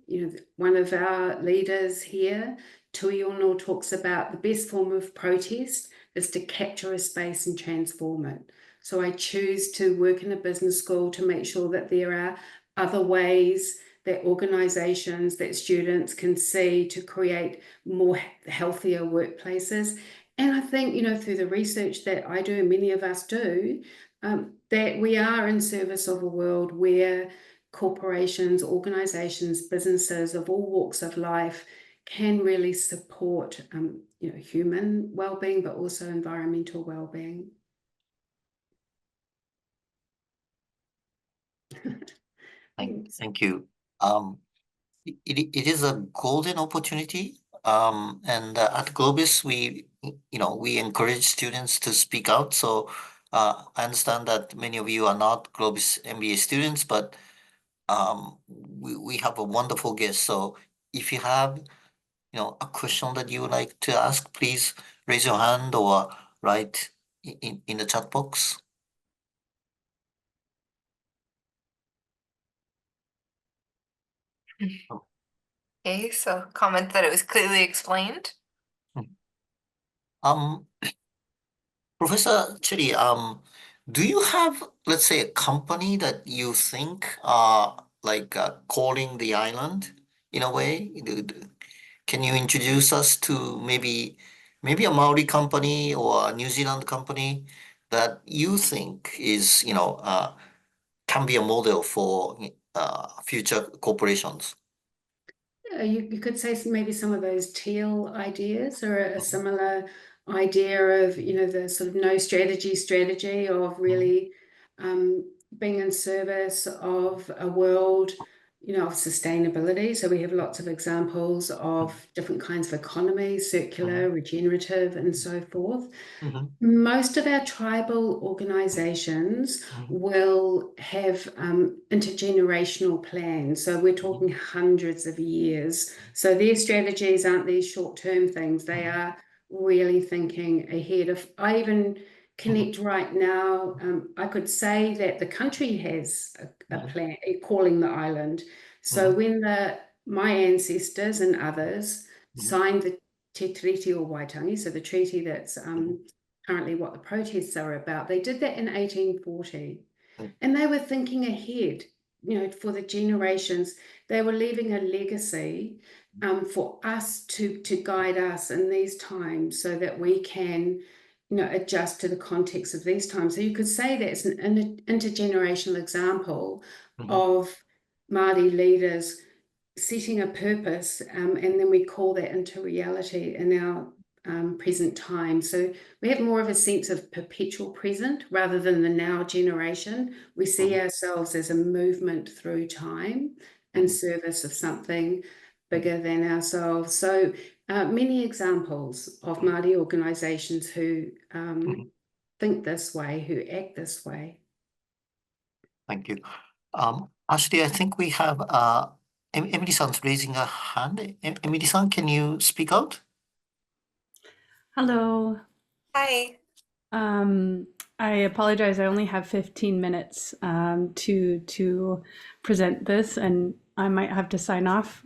One of our leaders here, Tuiono, talks about the best form of protest is to capture a space and transform it. So I choose to work in a business school to make sure that there are other ways that organizations, that students can see to create more healthier workplaces. And I think, through the research that I do and many of us do, that we are in service of a world where corporations, organizations, businesses of all walks of life can really support, human well-being, but also environmental well-being. Thank you. It is a golden opportunity. And at Globis, we encourage students to speak out. So I understand that many of you are not Globis MBA students, but we have a wonderful guest. So if you have, a question that you would like to ask, please raise your hand or write in the chat box. Okay, so comment that it was clearly explained. Professor Chellie, do you have, let's say, a company that you think like calling the island in a way? Can you introduce us to maybe a Maori company or a New Zealand company that you think is, can be a model for future corporations? You could say maybe some of those teal ideas or a similar idea of, the sort of no strategy of really being in service of a world, of sustainability. So we have lots of examples of different kinds of economies, circular, regenerative, and so forth. Most of our tribal organizations will have intergenerational plans. So we're talking hundreds of years. So their strategies aren't these short-term things. They are really thinking ahead. If I even connect right now, I could say that the country has a plan, calling the island. So when my ancestors and others signed the Te Tiriti o Waitangi, so the treaty that's currently what the protests are about, they did that in 1840. And they were thinking ahead, for the generations. They were leaving a legacy for us to guide us in these times so that we can, adjust to the context of these times. So you could say that's an intergenerational example of Māori leaders setting a purpose, and then we call that into reality in our present time. So we have more of a sense of perpetual present rather than the now generation. We see ourselves as a movement through time in service of something bigger than ourselves. So many examples of Māori organisations who think this way, who act this way. Thank you. Ashley, I think we have Emily-san's raising a hand. Emily-san, can you speak out? Hello. Hi. I apologize. I only have 15 minutes to present this, and I might have to sign off.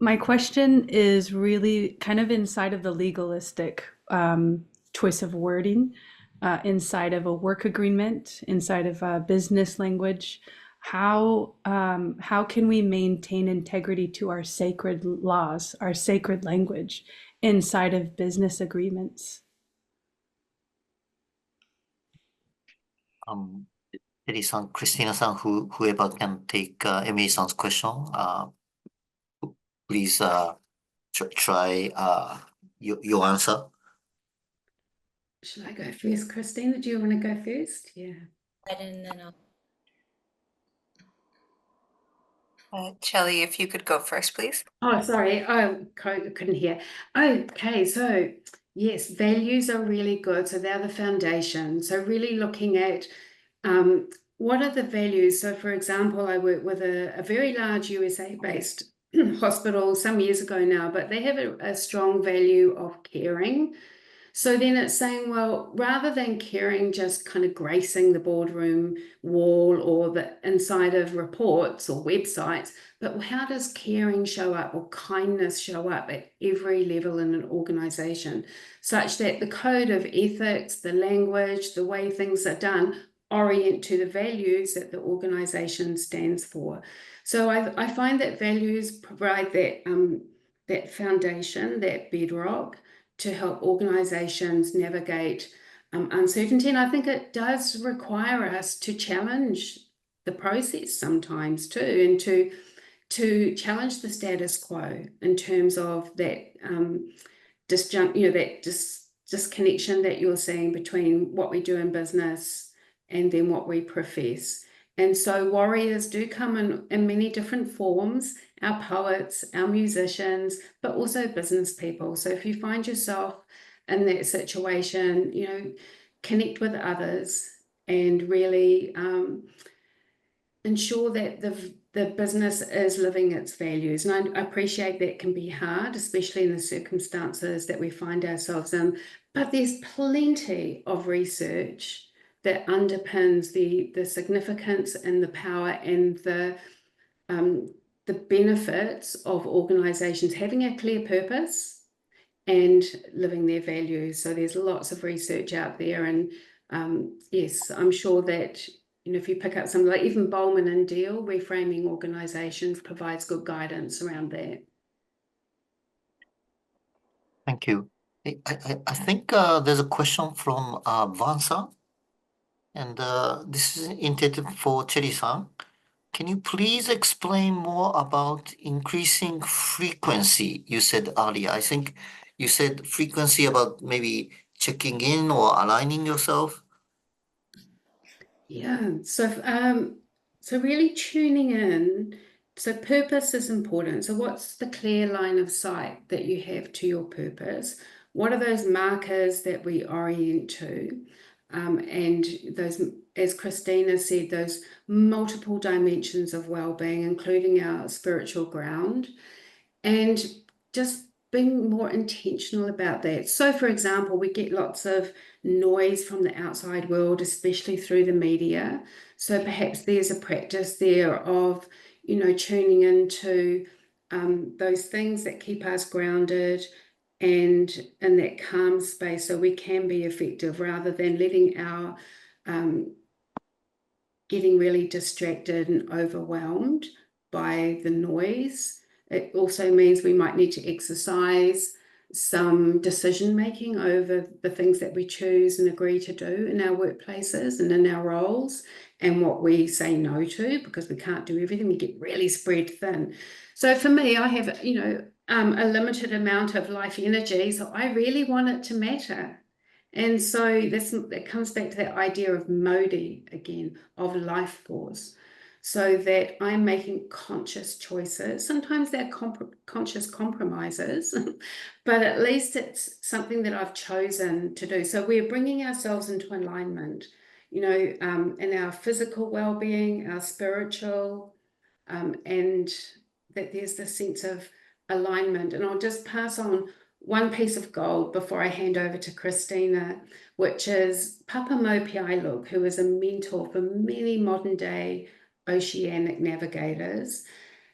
My question is really kind of inside of the legalistic choice of wording, inside of a work agreement, inside of a business language. How can we maintain integrity to our sacred laws, our sacred language inside of business agreements? Chellie-san, Christina-san, whoever can take Emily-san's question, please try your answer. Shall I go first, Christina? Do you want to go first? Yeah. And then I'll Chellie, if you could go first, please. Oh, sorry. Oh, couldn't hear. Okay, so yes, values are really good. So they're the foundation. So really looking at what are the values? So for example, I work with a very large USA-based hospital some years ago now, but they have a strong value of caring. So then it's saying, well, rather than caring just kind of gracing the boardroom wall or the inside of reports or websites, but how does caring show up or kindness show up at every level in an organization, such that the code of ethics, the language, the way things are done orient to the values that the organization stands for. So I find that values provide that foundation, that bedrock, to help organizations navigate uncertainty. And I think it does require us to challenge the process sometimes too, and to challenge the status quo in terms of that disconnection that you're seeing between what we do in business and then what we profess. And so warriors do come in many different forms, our poets, our musicians, but also business people. So if you find yourself in that situation, connect with others and really ensure that the business is living its values. And I appreciate that can be hard, especially in the circumstances that we find ourselves in. But there's plenty of research that underpins the significance and the power and the benefits of organizations having a clear purpose and living their values. So there's lots of research out there. And yes, I'm sure that if you pick up something like even Bowman and Deal, Reframing Organizations provides good guidance around that. Thank you. I think there's a question from Vansa, and this is intended for Chellie-san. Can you please explain more about increasing frequency you said earlier? I think you said frequency about maybe checking in or aligning yourself. Yeah, so really tuning in. So purpose is important. So what's the clear line of sight that you have to your purpose? What are those markers that we orient to? And those, as Christina said, those multiple dimensions of well-being, including our spiritual ground, and just being more intentional about that. So for example, we get lots of noise from the outside world, especially through the media. So perhaps there's a practice there of, tuning into those things that keep us grounded and in that calm space so we can be effective rather than letting our getting really distracted and overwhelmed by the noise. It also means we might need to exercise some decision making over the things that we choose and agree to do in our workplaces and in our roles, and what we say no to, because we can't do everything. We get really spread thin. So for me, I have a limited amount of life energy, so I really want it to matter. And so that comes back to that idea of modi again, of life force, so that I'm making conscious choices. Sometimes they're conscious compromises, but at least it's something that I've chosen to do. So we're bringing ourselves into alignment, in our physical well-being, our spiritual, and that there's this sense of alignment. And I'll just pass on one piece of gold before I hand over to Christina, which is Papa Mopiailuk, who is a mentor for many modern day oceanic navigators.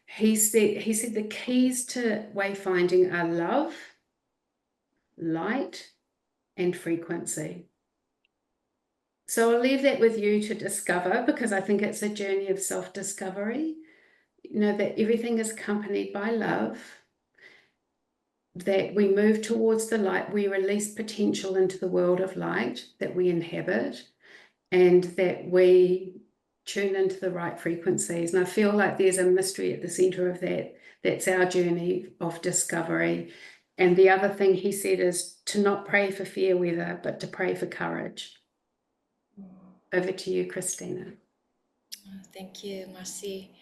He said the keys to wayfinding are love, light, and frequency. So I'll leave that with you to discover, because I think it's a journey of self-discovery, that everything is accompanied by love, that we move towards the light, we release potential into the world of light that we inhabit, and that we tune into the right frequencies. And I feel like there's a mystery at the center of that. That's our journey of discovery. And the other thing he said is to not pray for fair weather, but to pray for courage. Over to you, Christina. Thank you, Marcy.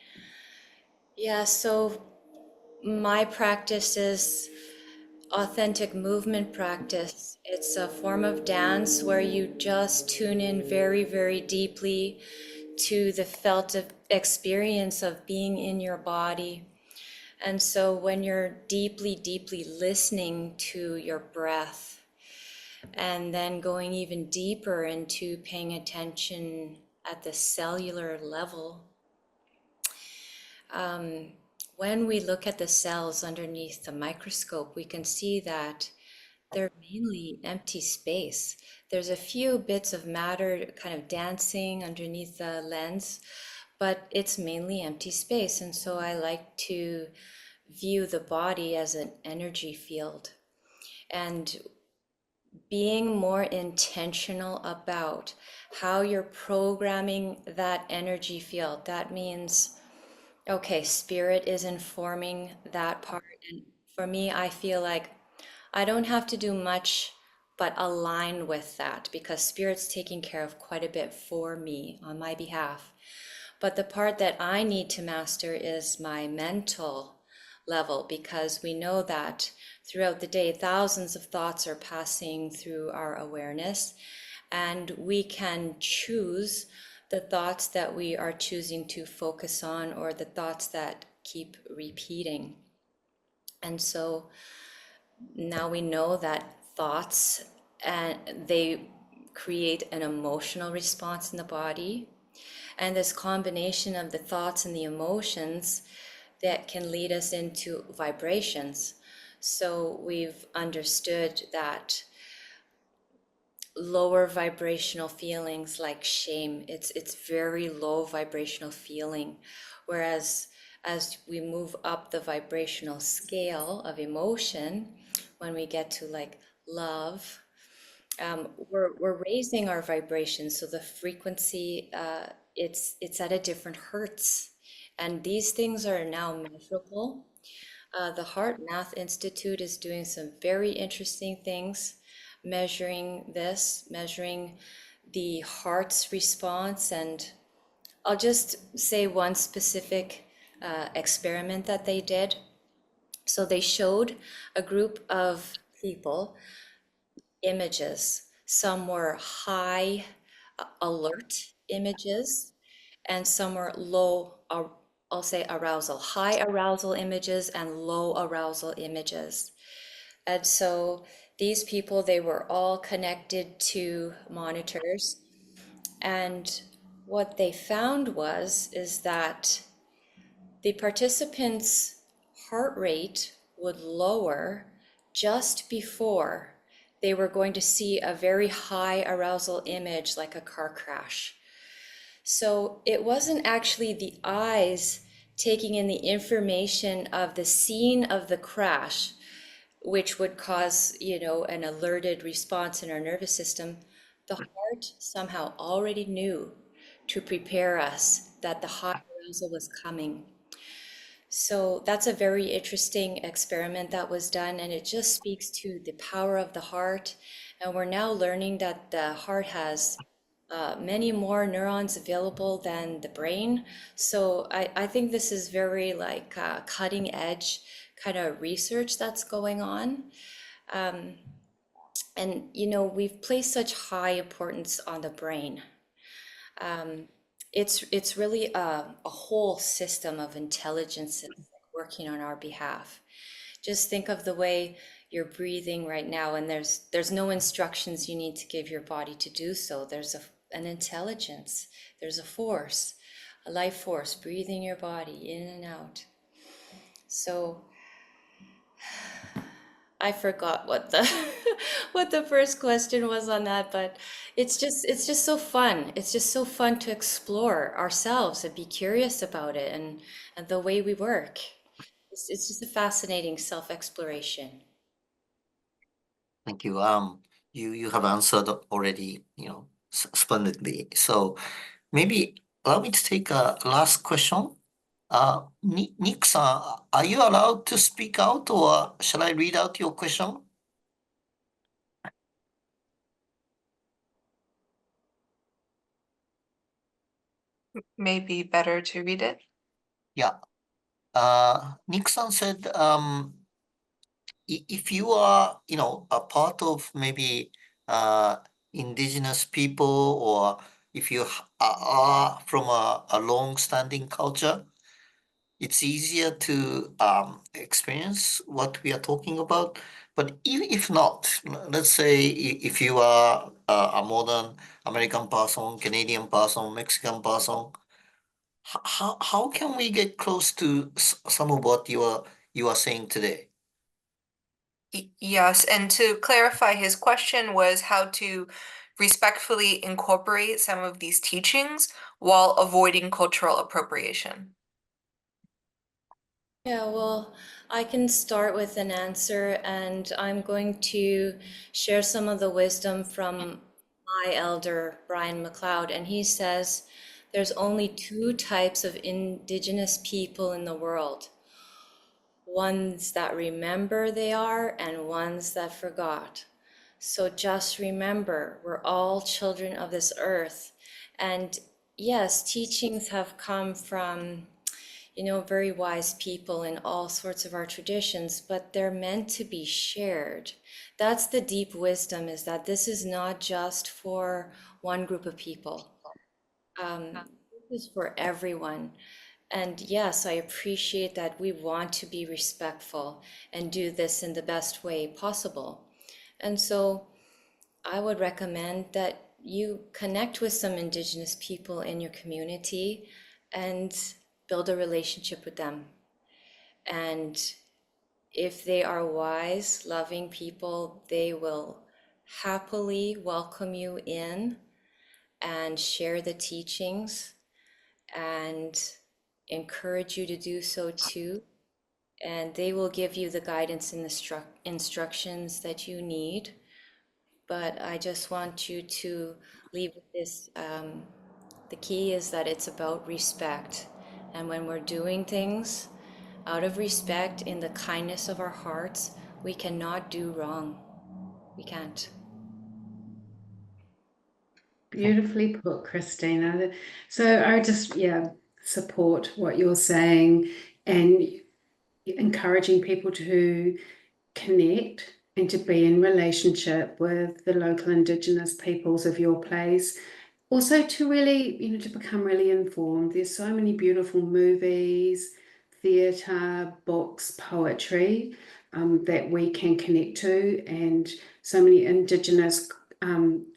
Yeah, so my practice is authentic movement practice. It's a form of dance where you just tune in very, very deeply to the felt experience of being in your body. And so when you're deeply, deeply listening to your breath, and then going even deeper into paying attention at the cellular level, when we look at the cells underneath the microscope, we can see that they're mainly empty space. There's a few bits of matter kind of dancing underneath the lens, but it's mainly empty space. And so I like to view the body as an energy field. And being more intentional about how you're programming that energy field, that means, okay, spirit is informing that part. And for me, I feel like I don't have to do much but align with that, because spirit's taking care of quite a bit for me on my behalf. But the part that I need to master is my mental level, because we know that throughout the day, thousands of thoughts are passing through our awareness, and we can choose the thoughts that we are choosing to focus on, or the thoughts that keep repeating. And so now we know that thoughts, and they create an emotional response in the body, and this combination of the thoughts and the emotions that can lead us into vibrations. So we've understood that lower vibrational feelings like shame, it's very low vibrational feeling, whereas as we move up the vibrational scale of emotion, when we get to like love, we're raising our vibration, so the frequency, it's at a different hertz, and these things are now measurable. The Heart Math Institute is doing some very interesting things, measuring this, measuring the heart's response. And I'll just say one specific experiment that they did. So they showed a group of people images. Some were high alert images, and some were low, I'll say arousal, high arousal images and low arousal images. And so these people, they were all connected to monitors. And what they found is that the participants' heart rate would lower just before they were going to see a very high arousal image like a car crash. So it wasn't actually the eyes taking in the information of the scene of the crash, which would cause, an alerted response in our nervous system. The heart somehow already knew to prepare us that the high arousal was coming. So that's a very interesting experiment that was done, and it just speaks to the power of the heart. And we're now learning that the heart has many more neurons available than the brain. So I think this is very like cutting edge kind of research that's going on. And we've placed such high importance on the brain. It's really a whole system of intelligence working on our behalf. Just think of the way you're breathing right now, and there's no instructions you need to give your body to do so. There's an intelligence, there's a force, a life force breathing your body in and out. So I forgot what the what the first question was on that, but it's just so fun. It's just so fun to explore ourselves and be curious about it, and the way we work. It's just a fascinating self-exploration. Thank you. You have answered already, splendidly. So maybe allow me to take a last question. Nick-san, are you allowed to speak out, or shall I read out your question? Maybe better to read it. Yeah. Nick-san said, if you are, a part of maybe indigenous people, or if you are from a long-standing culture, it's easier to experience what we are talking about. But if not, let's say if you are a modern American person, Canadian person, Mexican person, how can we get close to some of what you are saying today? Yes, and to clarify, his question was how to respectfully incorporate some of these teachings while avoiding cultural appropriation. Yeah, well, I can start with an answer, and I'm going to share some of the wisdom from my elder, Brian McLeod. And he says there's only two types of indigenous people in the world: ones that remember they are, and ones that forgot. So just remember, we're all children of this earth. And yes, teachings have come from very wise people in all sorts of our traditions, but they're meant to be shared. That's the deep wisdom, is that this is not just for one group of people. This is for everyone. And yes, I appreciate that we want to be respectful and do this in the best way possible. And so I would recommend that you connect with some Indigenous people in your community and build a relationship with them. And if they are wise, loving people, they will happily welcome you in and share the teachings and encourage you to do so too. And they will give you the guidance and the instructions that you need. But I just want you to leave with this. The key is that it's about respect. And when we're doing things out of respect, in the kindness of our hearts, we cannot do wrong. We can't. Beautifully put, Christina. So I just, support what you're saying and encouraging people to connect and to be in relationship with the local Indigenous peoples of your place. Also to really, to become really informed. There's so many beautiful movies, theatre, books, poetry that we can connect to, and so many Indigenous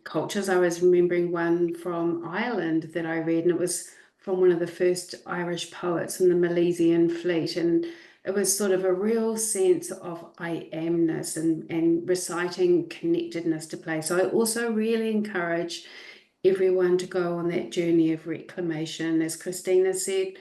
cultures. I was remembering one from Ireland that I read, and it was from one of the first Irish poets in the Milesian fleet, and it was sort of a real sense of I amness and reciting connectedness to place. So I also really encourage everyone to go on that journey of reclamation. As Christina said,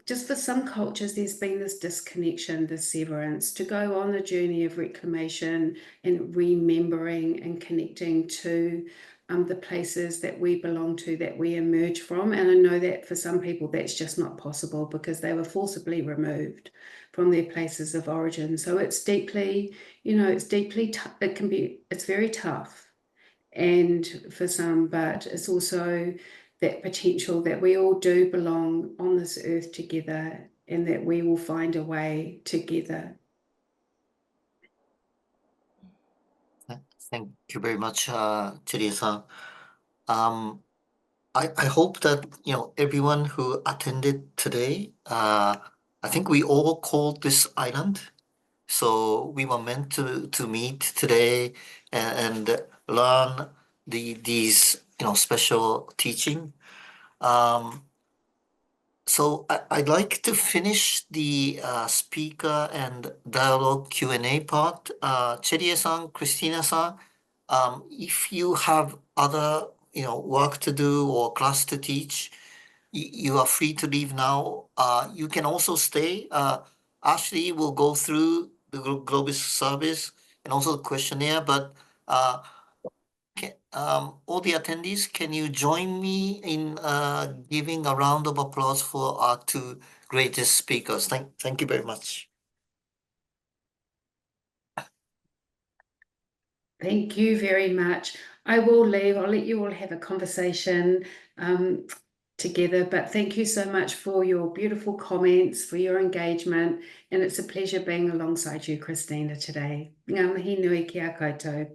just for some cultures, there's been this disconnection, this severance. To go on the journey of reclamation and remembering and connecting to the places that we belong to, that we emerge from. And I know that for some people, that's just not possible because they were forcibly removed from their places of origin. So it's deeply, it's very tough. And for some, but it's also that potential that we all do belong on this earth together, and that we will find a way together. Thank you very much, Chellie-san. I hope that everyone who attended today, I think we all called this island. So we were meant to meet today and learn these special teaching. So I'd like to finish the speaker and dialogue Q&A part. Chellie-san, Christina-san, if you have other work to do or class to teach, you are free to leave now. You can also stay. Ashley will go through the GLOBIS service and also the questionnaire, but all the attendees, can you join me in giving a round of applause for our two greatest speakers? Thank you very much. Thank you very much. I will leave. I'll let you all have a conversation together, but thank you so much for your beautiful comments, for your engagement, and it's a pleasure being alongside you, Christina, today. Ngā mihi nui ki a koutou.